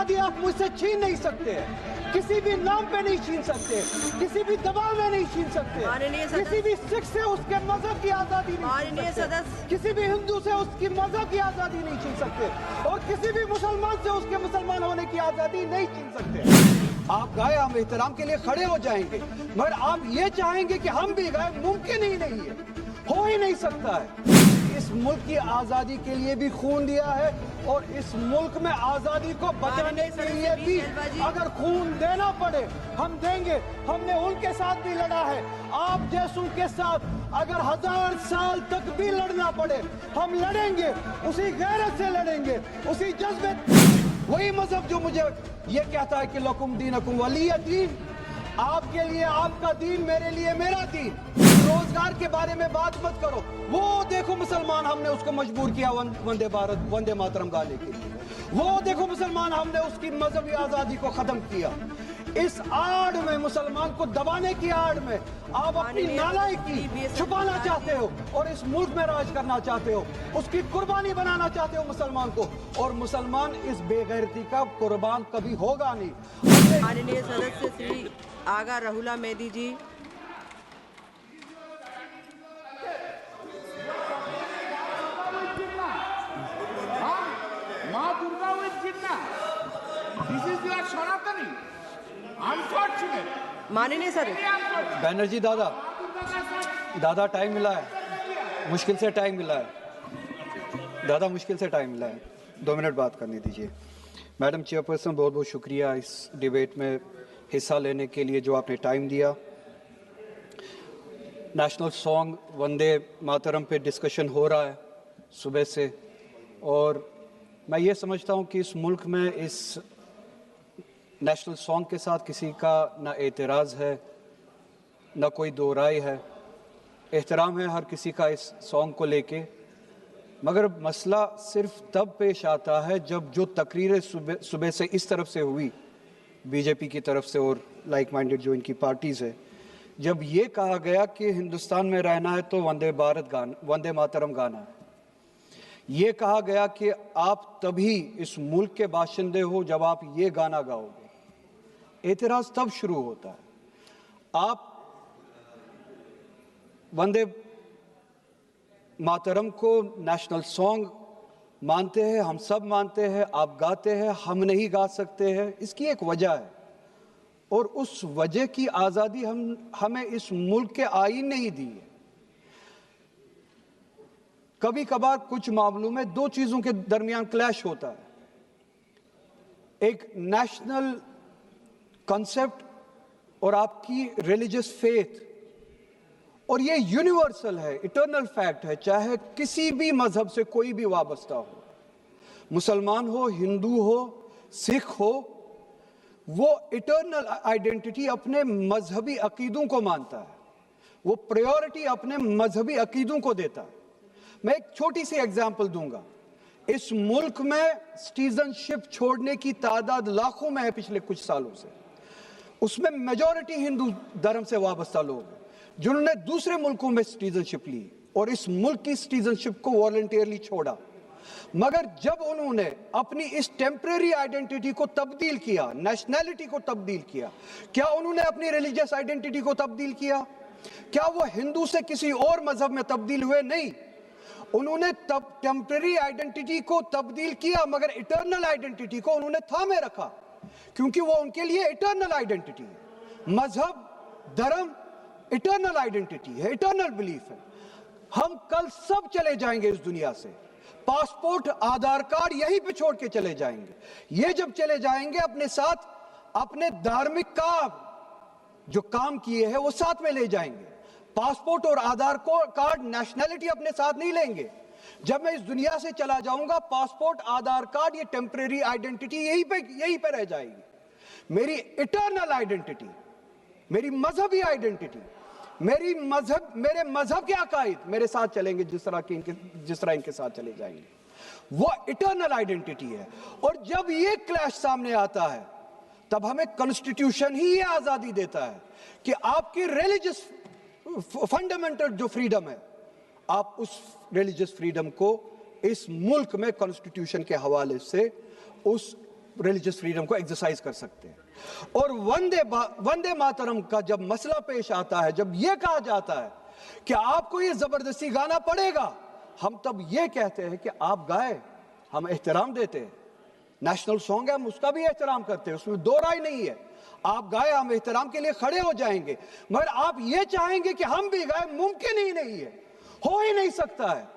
आजादी आप मुझसे छीन नहीं सकते, किसी भी नाम पे नहीं छीन सकते, किसी भी दबाव में नहीं छीन सकते, किसी भी सिख से उसके मजहब की आजादी नहीं छीन सकते, किसी भी हिंदू से उसकी मजहब की आजादी नहीं छीन सकते, और किसी भी मुसलमान से उसके मुसलमान होने की आजादी नहीं छीन सकते। आप गाए, हम एहतराम के लिए खड़े हो जाएंगे, मगर आप ये चाहेंगे कि हम भी गाए, मुमकिन ही नहीं है, हो ही नहीं सकता है। इस मुल्क की आजादी के लिए भी खून दिया है, और इस मुल्क में आजादी को बचाने के लिए भी अगर खून देना पड़े हम देंगे। हमने उनके साथ भी लड़ा है, आप जैसों के साथ अगर 1000 साल तक भी लड़ना पड़े हम लड़ेंगे, उसी गैरत से लड़ेंगे, उसी जज्बे। वही मजहब जो मुझे ये कहता है कि लकुम दीनकुम वलिय दीन, आपके लिए आपका दीन, मेरे लिए मेरा दीन। रोजगार के बारे में बात मत करो, वो देखो मुसलमान हमने उसको मजबूर किया वंदे भारत वंदे मातरम गाने के लिए, वो देखो मुसलमान हमने उसकी मजहबी आजादी को खत्म किया। इस आड़ में, मुसलमान को दबाने की आड़ में आप अपनी नालायकी छुपाना चाहते हो और इस मुल्क में राज करना चाहते हो, उसकी कुर्बानी बनाना चाहते हो मुसलमान को, और मुसलमान इस बेगैरती का कुर्बान कभी होगा नहीं। माननीय सदस्य श्री आगा रहुला मेहदी जी। माननीय सदस्य बैनर्जी दादा टाइम मिला है, मुश्किल से टाइम मिला है दादा, मुश्किल से टाइम मिला है, 2 मिनट बात करने दीजिए। मैडम चेयरपर्सन, बहुत बहुत शुक्रिया इस डिबेट में हिस्सा लेने के लिए जो आपने टाइम दिया। नेशनल सॉन्ग वंदे मातरम पे डिस्कशन हो रहा है सुबह से, और मैं ये समझता हूँ कि इस मुल्क में इस नेशनल सॉन्ग के साथ किसी का ना एतराज़ है, ना कोई दो राय है, एहतराम है हर किसी का इस सॉन्ग को लेके। मगर मसला सिर्फ तब पेश आता है जब जो तकरीरें सुबह से इस तरफ से हुई, बीजेपी की तरफ से और लाइक माइंडेड जो इनकी पार्टीज़ है, जब ये कहा गया कि हिंदुस्तान में रहना है तो वंदे मातरम गाना है। ये कहा गया कि आप तभी इस मुल्क के बाशिंदे हो जब आप ये गाना गाओगे। एतराज़ तब शुरू होता है। आप वंदे मातरम को नेशनल सॉन्ग मानते हैं, हम सब मानते हैं, आप गाते हैं, हम नहीं गा सकते हैं, इसकी एक वजह है, और उस वजह की आज़ादी हमें इस मुल्क के आईन ने ही दी है। कभी कभार कुछ मामलों में दो चीज़ों के दरमियान क्लैश होता है, एक नेशनल कॉन्सेप्ट और आपकी रिलीजियस फेथ, और ये यूनिवर्सल है, इटर्नल फैक्ट है, चाहे किसी भी मजहब से कोई भी वाबस्ता हो, मुसलमान हो, हिंदू हो, सिख हो, वो इटर्नल आइडेंटिटी अपने मजहबी अकीदों को मानता है, वो प्रायोरिटी अपने मजहबी अकीदों को देता है। मैं एक छोटी सी एग्जांपल दूंगा। इस मुल्क में सिटीजनशिप छोड़ने की तादाद लाखों में है पिछले कुछ सालों से, उसमें मेजॉरिटी हिंदू धर्म से वाबस्ता लोग हैं जिन्होंने दूसरे मुल्कों में सिटीजनशिप ली और इस मुल्क की सिटीजनशिप को वॉलंटियरली छोड़ा। मगर जब उन्होंने अपनी इस टेम्परेरी आइडेंटिटी को तब्दील किया, नेशनैलिटी को तब्दील किया, क्या उन्होंने अपनी रिलीजियस आइडेंटिटी को तब्दील किया? क्या वो हिंदू से किसी और मजहब में तब्दील हुए? नहीं, उन्होंने टेम्परेरी आइडेंटिटी को तब्दील किया, मगर इटर्नल आइडेंटिटी को उन्होंने थामे रखा, क्योंकि वो उनके लिए इटर्नल आइडेंटिटी है। मजहब, धर्म इटर्नल आइडेंटिटी है, इटर्नल बिलीफ है। हम कल सब चले जाएंगे इस दुनिया से, पासपोर्ट, आधार कार्ड यहीं पे छोड़ के चले जाएंगे। ये जब चले जाएंगे अपने साथ अपने धार्मिक जो काम किए हैं वो साथ में ले जाएंगे। पासपोर्ट और आधार कार्ड, नेशनैलिटी अपने साथ नहीं लेंगे। जब मैं इस दुनिया से चला जाऊंगा, पासपोर्ट, आधार कार्ड, ये टेम्परेरी आइडेंटिटी यहीं पे रह जाएगी। मेरी इटर्नल आइडेंटिटी, मेरी मजहबी आइडेंटिटी, मेरे मजहब के अकायद मेरे साथ चलेंगे, जिस तरह इनके साथ चले जाएंगे, वो इटर्नल आइडेंटिटी है। और जब ये क्लैश सामने आता है, तब हमें कॉन्स्टिट्यूशन ही ये आजादी देता है कि आपकी रिलीजियस फंडामेंटल जो फ्रीडम है, आप उस रिलीजियस फ्रीडम को इस मुल्क में कॉन्स्टिट्यूशन के हवाले से उस रिलीजियस फ्रीडम को एक्सरसाइज कर सकते हैं। और वंदे मातरम का जब मसला पेश आता है, जब यह कहा जाता है कि आपको ये जबरदस्ती गाना पड़ेगा, हम तब ये कहते हैं कि आप गाए, हम एहतराम देते हैं। नेशनल सॉन्ग है, हम उसका भी एहतराम करते हैं, उसमें दो राय नहीं है। आप गाए, हम एहतराम के लिए खड़े हो जाएंगे। मगर आप ये चाहेंगे कि हम भी गाए, मुमकिन ही नहीं है, हो ही नहीं सकता है।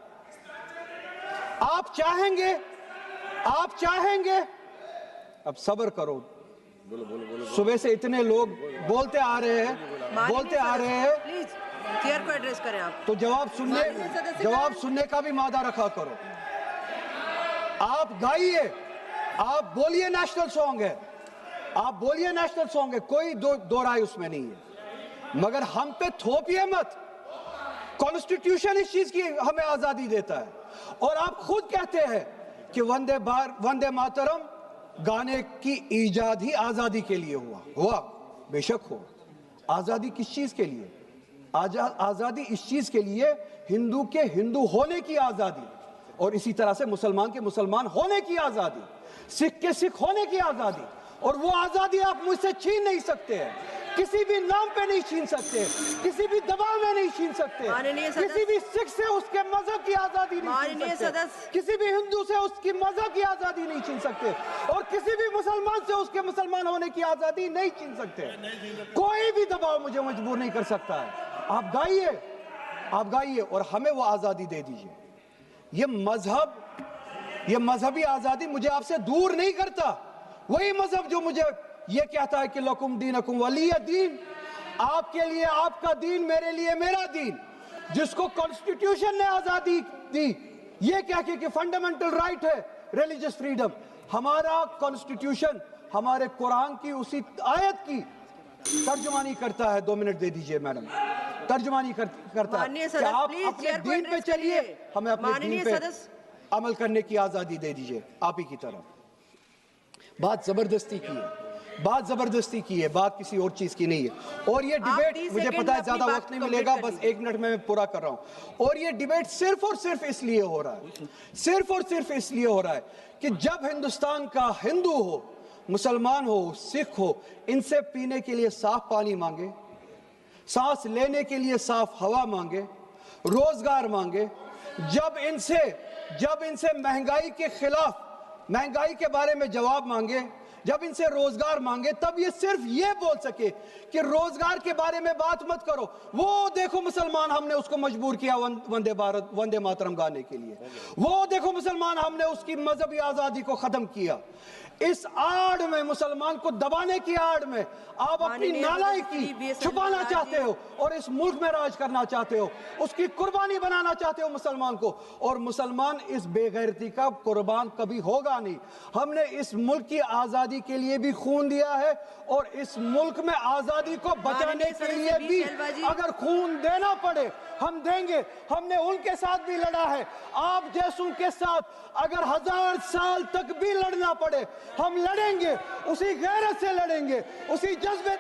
आप चाहेंगे, अब सब्र करो। सुबह से इतने लोग बोलते आ रहे हैं। प्लीज चेयर को एड्रेस करें आप। तो जवाब सुनने का भी मादा रखा करो। आप गाइए, आप बोलिए नेशनल सॉन्ग है, आप बोलिए नेशनल सॉन्ग है, कोई दो राय उसमें नहीं है। मगर हम पे थोपिए मत। कॉन्स्टिट्यूशन इस चीज की हमें आजादी देता है। और आप खुद कहते हैं कि वंदे मातरम गाने की ईजाद ही आजादी के लिए हुआ। बेशक हो। आजादी किस चीज के लिए? आजादी इस चीज के लिए, हिंदू के हिंदू होने की आजादी, और इसी तरह से मुसलमान के मुसलमान होने की आजादी, सिख के सिख होने की आजादी। और वो आजादी आप मुझसे छीन नहीं सकते हैं, किसी भी नाम पे नहीं छीन सकते, किसी भी दबाव में नहीं छीन सकते, किसी भी सिख से उसके मजहब की आजादी नहीं छीन सकते, किसी भी हिंदू से उसकी मजहब की आजादी नहीं छीन सकते, और किसी भी मुसलमान से उसके मुसलमान होने की आजादी नहीं छीन सकते। कोई भी दबाव मुझे मजबूर नहीं कर सकता है। आप गाइए और हमें वो आजादी दे दीजिए। ये मजहबी आजादी मुझे आपसे दूर नहीं करता। वही मजहब जो मुझे ये कहता है कि लकुम दीनकुम वलिय दीन, आपके लिए आपका दीन, मेरे लिए मेरा दीन, जिसको कॉन्स्टिट्यूशन ने आजादी दी, ये क्या कि फंडामेंटल राइट है रिलीजियस फ्रीडम। हमारा कॉन्स्टिट्यूशन हमारे कुरान की उसी आयत की तर्जुमानी करता है। 2 मिनट दे दीजिए मैडम। तर्जुमानी करता है कि आप अपने दीन पे चलिए, हमें अपने दीन पे अमल करने की आजादी दे दीजिए। आप ही की तरफ बात जबरदस्ती की है, बात किसी और चीज की नहीं है। और ये डिबेट, मुझे पता है ज्यादा वक्त नहीं मिलेगा, बस 1 मिनट में मैं पूरा कर रहा हूं। और ये डिबेट सिर्फ और सिर्फ इसलिए हो रहा है कि जब हिंदुस्तान का हिंदू हो, मुसलमान हो, सिख हो, इनसे पीने के लिए साफ पानी मांगे, सांस लेने के लिए साफ हवा मांगे, रोजगार मांगे, जब इनसे महंगाई के खिलाफ, महंगाई के बारे में जवाब मांगे, जब इनसे रोजगार मांगे, तब ये सिर्फ ये बोल सके कि रोजगार के बारे में बात मत करो। वो देखो मुसलमान, हमने उसको मजबूर किया वंदे मातरम गाने के लिए। वो देखो मुसलमान, हमने उसकी मजहबी आजादी को खत्म किया। इस आड़ में, मुसलमान को दबाने की आड़ में आप अपनी नालायकी छुपाना चाहते हो और इस मुल्क में राज करना चाहते हो, उसकी कुर्बानी बनाना चाहते हो मुसलमान को। और मुसलमान इस बेगैरती का कुर्बान कभी होगा नहीं। हमने इस मुल्क की आजादी के लिए भी खून दिया है, और इस मुल्क में आजादी को बचाने के लिए भी अगर खून देना पड़े हम देंगे। हमने उनके साथ भी लड़ा है, आप जैसों के साथ अगर 1000 साल तक भी लड़ना पड़े हम लड़ेंगे, उसी गैरत से लड़ेंगे, उसी जज्बे